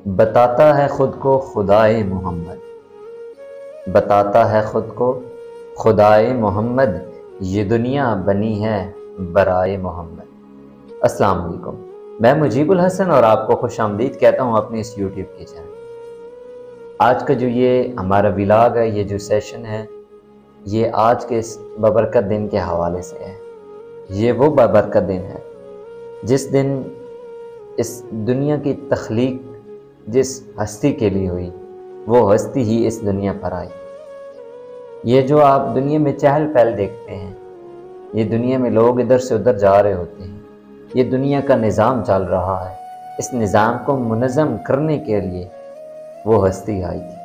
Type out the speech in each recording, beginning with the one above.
بتاتا ہے خود کو خدائے محمد، بتاتا ہے خود کو خدائے محمد، یہ دنیا بنی ہے برائے محمد۔ السلام علیکم، میں مجیب الحسن اور آپ کو خوش آمدید کہتا ہوں اپنے اس یوٹیوب کے چینل۔ آج کا جو یہ ہمارا ولاگ ہے، یہ جو سیشن ہے، یہ آج کے اس بابرکت دن کے حوالے سے ہے۔ یہ وہ بابرکت دن ہے جس دن اس دنیا کی تخلیق جس ہستی کے لیے ہوئی، وہ ہستی ہی اس دنیا پر آئی۔ یہ جو آپ دنیا میں چہل پہل دیکھتے ہیں، یہ دنیا میں لوگ ادھر سے ادھر جا رہے ہوتے ہیں، یہ دنیا کا نظام چل رہا ہے۔ اس نظام کو منظم کرنے کے لیے وہ ہستی آئی تھی۔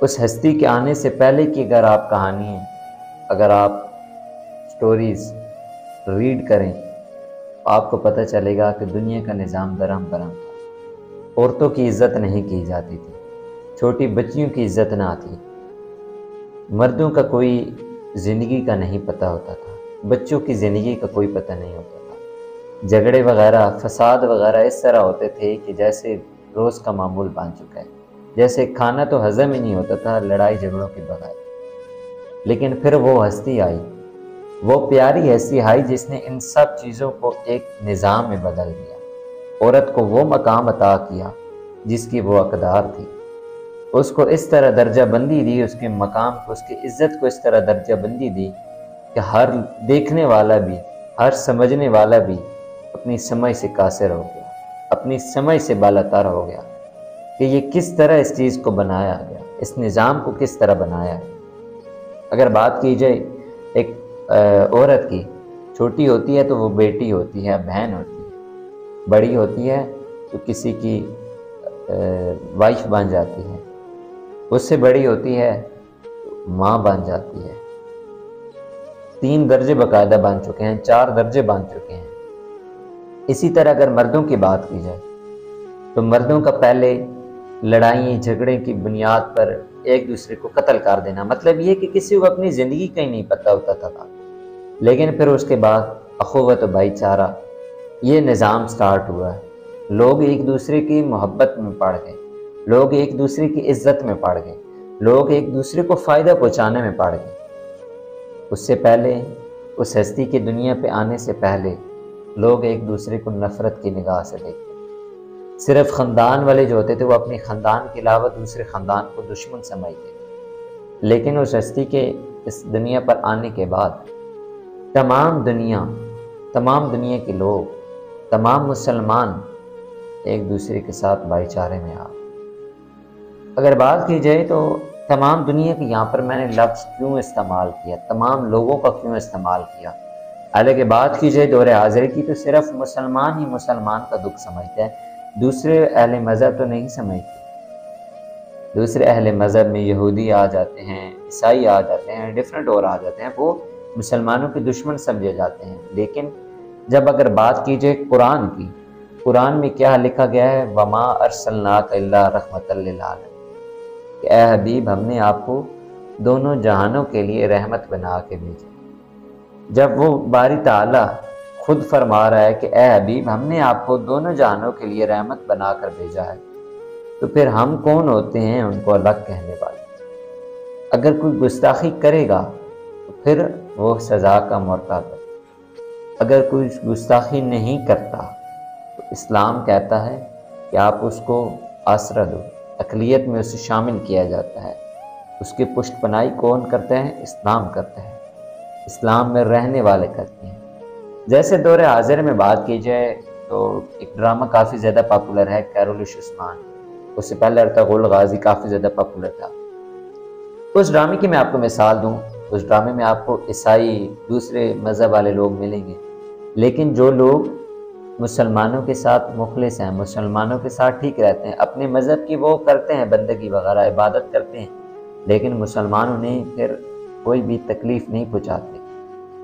اس ہستی کے آنے سے پہلے کی اگر آپ کہانیاں، اگر آپ سٹوریز ریڈ کریں، آپ کو پتہ چلے گا کہ دنیا کا نظام درہم برہم تھا۔ عورتوں کی عزت نہیں کی جاتی تھی، چھوٹی بچیوں کی عزت نہ تھی، مردوں کا کوئی زندگی کا نہیں پتہ ہوتا تھا، بچوں کی زندگی کا کوئی پتہ نہیں ہوتا تھا۔ جھگڑے وغیرہ، فساد وغیرہ اس طرح ہوتے تھے کہ جیسے روز کا معمول بن چکا ہے، جیسے کھانا تو ہضم ہی نہیں ہوتا تھا لڑائی جھگڑوں کے بغیر۔ لیکن پھر وہ ہستی آئی، وہ پیاری ہستی آئی جس نے ان سب چیزوں کو ایک نظام میں بدل دیا۔ عورت کو وہ مقام عطا کیا جس کی وہ حقدار تھی، اس کو اس طرح درجہ بندی دی، اس کے مقام کو، اس کی عزت کو اس طرح درجہ بندی دی کہ ہر دیکھنے والا بھی، ہر سمجھنے والا بھی اپنی سمجھ سے قاصر ہو گیا، اپنی سمجھ سے بالاتر ہو گیا کہ یہ کس طرح اس چیز کو بنایا گیا، اس نظام کو کس طرح بنایا گیا۔ اگر بات کی جائے ایک عورت کی، چھوٹی ہوتی ہے تو وہ بیٹی ہوتی ہے، بہن ہوتی ہے، بڑی ہوتی ہے تو کسی کی وائف بن جاتی ہے، اس سے بڑی ہوتی ہے تو ماں بن جاتی ہے۔ 3 درجے باقاعدہ بن چکے ہیں، 4 درجے بن چکے ہیں۔ اسی طرح اگر مردوں کی بات کی جائے تو مردوں کا پہلے لڑائی جھگڑے کی بنیاد پر ایک دوسرے کو قتل کر دینا، مطلب یہ کہ کسی کو اپنی زندگی کا ہی نہیں پتہ ہوتا تھا۔ لیکن پھر اس کے بعد اخوت و بھائی چارہ، یہ نظام سٹارٹ ہوا ہے۔ لوگ ایک دوسرے کی محبت میں پڑ گئے، لوگ ایک دوسرے کی عزت میں پڑ گئے، لوگ ایک دوسرے کو فائدہ پہنچانے میں پڑ گئے۔ اس سے پہلے، اس ہستی کی دنیا پہ آنے سے پہلے، لوگ ایک دوسرے کو نفرت کی نگاہ سے دیکھتے، صرف خاندان والے جو ہوتے تھے وہ اپنے خاندان کے علاوہ دوسرے خاندان کو دشمن سمجھتے تھے۔ لیکن اس ہستی کے اس دنیا پر آنے کے بعد تمام دنیا کے لوگ، تمام مسلمان ایک دوسرے کے ساتھ بھائی چارے میں آ۔ اگر بات کی جائے تو تمام دنیا کے، یہاں پر میں نے لفظ کیوں استعمال کیا، تمام لوگوں کا کیوں استعمال کیا؟ حالانکہ بات کی جائے دور حاضر کی تو صرف مسلمان ہی مسلمان کا دکھ سمجھتا ہے، دوسرے اہل مذہب تو نہیں سمجھتے۔ دوسرے اہل مذہب میں یہودی آ جاتے ہیں، عیسائی آ جاتے ہیں، ڈیفرنٹ اور آ جاتے ہیں، وہ مسلمانوں کے دشمن سمجھے جاتے ہیں۔ لیکن جب اگر بات کی جائے قرآن کی، قرآن میں کیا لکھا گیا ہے؟ وَمَا أَرْسَلْنَاكَ إِلَّا رَحْمَةً لِّلْعَالَمِينَ، کہ اے حبیب ہم نے آپ کو دونوں جہانوں کے لیے رحمت بنا کے بھیجا۔ جب وہ باری تعالیٰ خود فرما رہا ہے کہ اے حبیب ہم نے آپ کو دونوں جہانوں کے لیے رحمت بنا کر بھیجا ہے، تو پھر ہم کون ہوتے ہیں ان کو الگ کہنے والے؟ اگر کوئی گستاخی کرے گا تو پھر وہ سزا کا مرتکب ہے، اگر کوئی گستاخی نہیں کرتا تو اسلام کہتا ہے کہ آپ اس کو آسرا دو، اقلیت میں اسے شامل کیا جاتا ہے۔ اس کی پشت پناہی کون کرتا ہے؟ اسلام کرتا ہے، اسلام میں رہنے والے کرتے ہیں۔ جیسے دور حاضر میں بات کی جائے تو ایک ڈرامہ کافی زیادہ پاپولر ہے، کیرولش عثمان، اس سے پہلے ارطغرل غازی کافی زیادہ پاپولر تھا۔ اس ڈرامے کی میں آپ کو مثال دوں، اس ڈرامے میں آپ کو عیسائی، دوسرے مذہب والے لوگ ملیں گے، لیکن جو لوگ مسلمانوں کے ساتھ مخلص ہیں، مسلمانوں کے ساتھ ٹھیک رہتے ہیں، اپنے مذہب کی وہ کرتے ہیں، بندگی وغیرہ عبادت کرتے ہیں، لیکن مسلمان انہیں پھر کوئی بھی تکلیف نہیں پہنچاتے،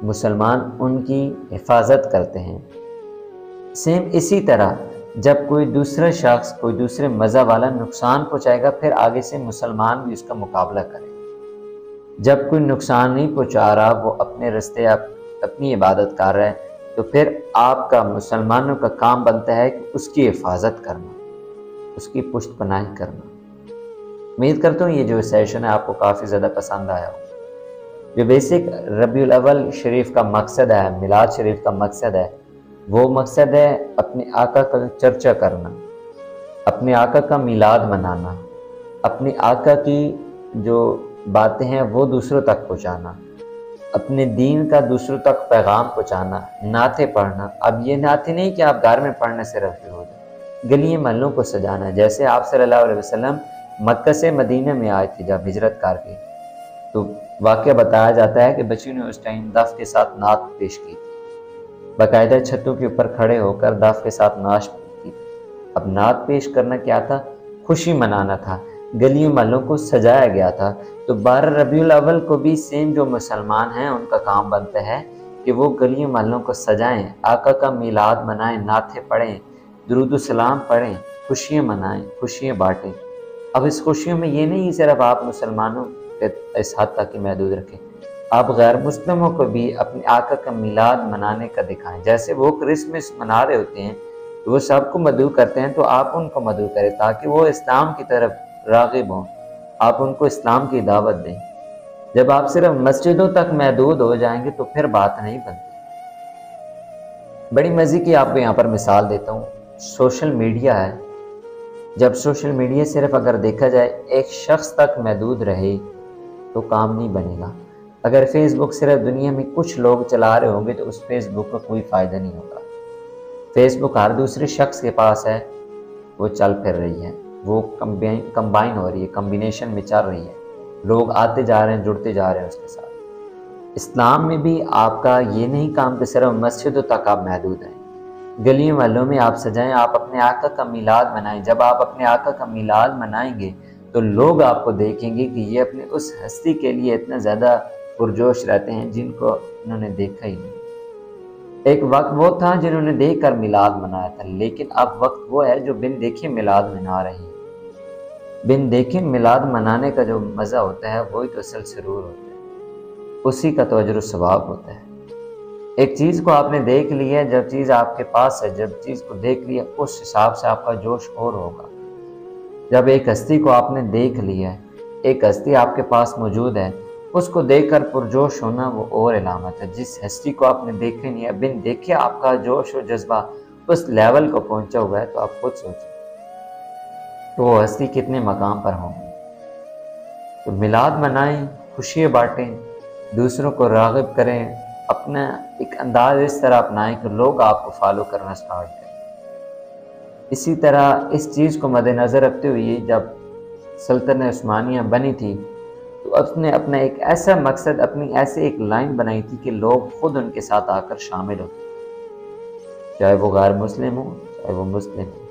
مسلمان ان کی حفاظت کرتے ہیں۔ سیم اسی طرح جب کوئی دوسرا شخص، کوئی دوسرے مذہب والا نقصان پہنچائے گا، پھر آگے سے مسلمان بھی اس کا مقابلہ کرے گا۔ جب کوئی نقصان نہیں پہنچا رہا، وہ اپنے رستے اپنی عبادت کر رہا ہے، تو پھر آپ کا، مسلمانوں کا کام بنتا ہے کہ اس کی حفاظت کرنا، اس کی پشت پناہی کرنا۔ امید کرتا ہوں یہ جو سیشن ہے آپ کو کافی زیادہ پسند آیا ہو۔ جو بیسک ربیع الاول شریف کا مقصد ہے، میلاد شریف کا مقصد ہے، وہ مقصد ہے اپنے آقا کا چرچا کرنا، اپنے آقا کا میلاد منانا، اپنے آقا کی جو باتیں ہیں وہ دوسروں تک پہنچانا، اپنے دین کا دوسروں تک پیغام پہنچانا، نعتیں پڑھنا۔ اب یہ نعتیں نہیں کہ آپ گھر میں پڑھنے سے رفیع ہو جائیں، گلیوں محلوں کو سجانا۔ جیسے آپ صلی اللہ علیہ وسلم مکہ سے مدینہ میں آئے تھے جب ہجرت کر کے، تو واقعہ بتایا جاتا ہے کہ بچیوں نے اس ٹائم دف کے ساتھ نعت پیش کی تھی، باقاعدہ چھتوں کے اوپر کھڑے ہو کر دف کے ساتھ نعت کی تھی۔ اب نعت پیش کرنا کیا تھا؟ خوشی منانا تھا، گلیوں محلوں کو سجایا گیا تھا۔ تو 12 ربیع الاول کو بھی سیم جو مسلمان ہیں ان کا کام بنتا ہے کہ وہ گلیوں محلوں کو سجائیں، آقا کا میلاد منائیں، نعتیں پڑھیں، درود و سلام پڑھیں، خوشیاں منائیں، خوشیاں بانٹیں۔ اب اس خوشیوں میں یہ نہیں صرف آپ مسلمانوں کے اس حد تک کہ محدود رکھیں، آپ غیر مسلموں کو بھی اپنے آقا کا میلاد منانے کا دکھائیں۔ جیسے وہ کرسمس منا رہے ہوتے ہیں تو وہ سب کو مدعو کرتے ہیں، تو آپ ان کو مدعو کریں تاکہ وہ اسلام کی طرف راغب ہوں، آپ ان کو اسلام کی دعوت دیں۔ جب آپ صرف مسجدوں تک محدود ہو جائیں گے تو پھر بات نہیں بنتی۔ بڑی مزے کی آپ کو یہاں پر مثال دیتا ہوں، سوشل میڈیا ہے۔ جب سوشل میڈیا صرف اگر دیکھا جائے ایک شخص تک محدود رہے تو کام نہیں بنے گا۔ اگر فیس بک صرف دنیا میں کچھ لوگ چلا رہے ہوں گے تو اس فیس بک کا کوئی فائدہ نہیں ہوگا۔ فیس بک ہر دوسرے شخص کے پاس ہے، وہ چل پھر رہی ہے، وہ کمبائن ہو رہی ہے، کمبینیشن میں چل رہی ہے، لوگ آتے جا رہے ہیں، جڑتے جا رہے ہیں اس کے ساتھ۔ اسلام میں بھی آپ کا یہ نہیں کام کہ صرف مسجدوں تک آپ محدود ہیں، گلیوں محلوں میں آپ سجائیں، آپ اپنے آقا کا میلاد منائیں۔ جب آپ اپنے آقا کا میلاد منائیں گے تو لوگ آپ کو دیکھیں گے کہ یہ اپنے اس ہستی کے لیے اتنا زیادہ پرجوش رہتے ہیں جن کو انہوں نے دیکھا ہی نہیں۔ ایک وقت وہ تھا جنہوں نے دیکھ کر میلاد منایا تھا، لیکن اب وقت وہ ہے جو بن دیکھے میلاد منا رہے ہیں۔ بن دیکھے میلاد منانے کا جو مزہ ہوتا ہے وہی تو اصل سرور ہوتا ہے، اسی کا تو اجر و ثواب ہوتا ہے۔ ایک چیز کو آپ نے دیکھ لیا، جب چیز آپ کے پاس ہے، جب چیز کو دیکھ لیا اس حساب سے آپ کا جوش اور ہوگا۔ جب ایک ہستی کو آپ نے دیکھ لیا، ایک ہستی آپ کے پاس موجود ہے، اس کو دیکھ کر پرجوش ہونا وہ اور علامت ہے۔ جس ہستی کو آپ نے دیکھے نہیں ہے، بن دیکھے آپ کا جوش و جذبہ اس لیول کو پہنچا ہوا ہے، تو آپ خود سوچیں تو وہ ہستی کتنے مقام پر ہوں گی۔ تو میلاد منائیں، خوشیاں بانٹیں، دوسروں کو راغب کریں، اپنا ایک انداز اس طرح اپنائیں کہ لوگ آپ کو فالو کرنا سٹارٹ کریں۔ اسی طرح اس چیز کو مد نظر رکھتے ہوئے جب سلطنت عثمانیہ بنی تھی تو اس نے اپنا ایک ایسا مقصد، اپنی ایسے ایک لائن بنائی تھی کہ لوگ خود ان کے ساتھ آ کر شامل ہوتے ہیں، چاہے وہ غیر مسلم ہوں چاہے وہ مسلم ہوں۔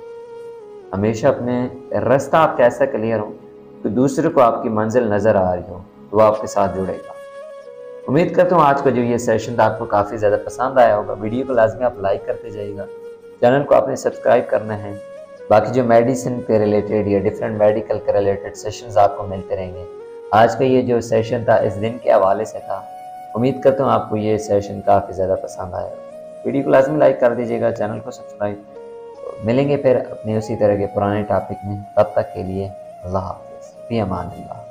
ہمیشہ اپنے راستہ آپ کا ایسا کلیئر ہو کہ دوسرے کو آپ کی منزل نظر آ رہی ہو تو وہ آپ کے ساتھ جڑے گا۔ امید کرتا ہوں آج کا جو یہ سیشن تھا آپ کو کافی زیادہ پسند آیا ہوگا۔ ویڈیو کو لازمی آپ لائک کرتے جائیے گا، چینل کو آپ نے سبسکرائب کرنا ہے۔ باقی جو میڈیسن کے ریلیٹڈ یا ڈیفرنٹ میڈیکل کے ریلیٹڈ سیشنز آپ کو ملتے رہیں گے۔ آج کا یہ جو سیشن تھا اس دن کے حوالے سے تھا، امید کرتا ہوں آپ کو یہ سیشن کافی زیادہ پسند آیا ہوگا۔ ویڈیو کو لازمی لائک کر دیجیے گا، چینل کو سبسکرائب۔ ملیں گے پھر اپنے اسی طرح کے پرانے ٹاپک میں، تب تک کے لیے اللہ حافظ، فی امان اللہ۔